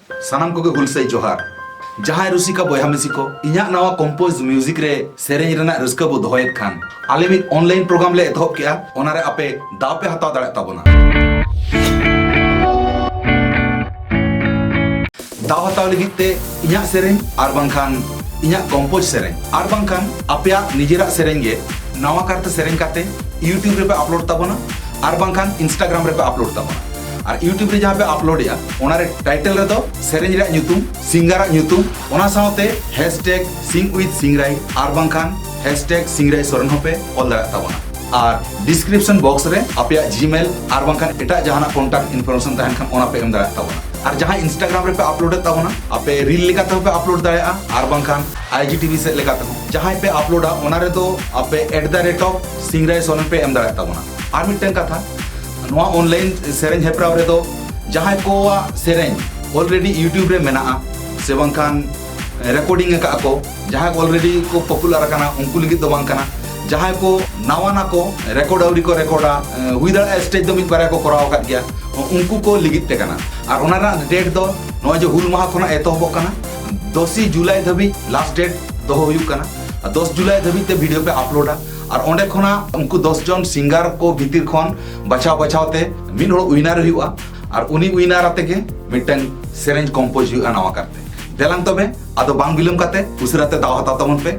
सानाम को हुलसै जोहार जहां रुसिका बया मिसी को इन्या नवा कंपोज म्यूजिक रे सेरेंज रेना रस्का बो दोहयत खान आले मिद ऑनलाइन प्रोग्राम ले एतहब केआ ओनारे आपे दाव पे हताव दाड़े ताबोना दाव हताव लगित ते इन्या सेरेंज आर बांखान इन्या कंपोज सेरेंज आर बांखान आपया निजेरा सेरेंज गे नवा करते सेरेंज काते यूट्यूब रे पे अपलोड ताबोना आर बांखान इंस्टाग्राम रे पे अपलोड ताबोना और यूट्यूब रे जहाँ पे अपलोड या ओनारे टाइटल रे दो सेरेंज रे न्यूतुम सिंगर न्यूतुम ओना साथे हैशटैग सिंग विथ सिंगराई आर बांखान हैशटैग सिंगराई सोरेन होपे ऑल दाड़ा ताबोना और डिस्क्रिप्शन बॉक्स रे आपया जीमेल आर बांखान एटा जहाना कांटेक्ट इनफॉरमेशन तहन खान ओना पे एम दाड़ा ताबोना और जहाँ इंस्टाग्राम रे पे अपलोड ताबोना आपे रील लेका पे अपलोड दाड़ा आर बांखान आईजीटीवी से लेका ते जहाँ पे अपलोडा ओना रे दो आपे @सिंगराई सोरेन पे एम दाड़ा ताबोना और मिटन कथा नवा ऑनलाइन सेरेंज हेप्राव रे दो जहां को सेरेंज ऑलरेडी यूट्यूब रे मेना से बांखान रिकॉर्डिंग का को जहां ऑलरेडी को पॉपुलर करना उनको लगी दो बांखाना जहां को नवा को रिकॉर्ड आउरी को रिकॉर्डा हुई दा स्टेज दो मित बारे को कराव का गया उनको को लिगित ते कना और ओनारा डेट दो नवा जो हुल माह खना एतहब कना 10 जुलाई धबी लास्ट डेट दो हुयु कना 10 जुलाई धबी ते वीडियो पे अपलोडा और ओंडे खना उनको 10 जन सिंगर को भीतर खन बचाव बचाव ते मिन होड़ विनर हुआ और उनी विनर आते के मिटन सेरेंज कंपोज हुआ नवा करते देलांग तबे आदो बांग बिलम काते उसराते दाव हताव तमन पे।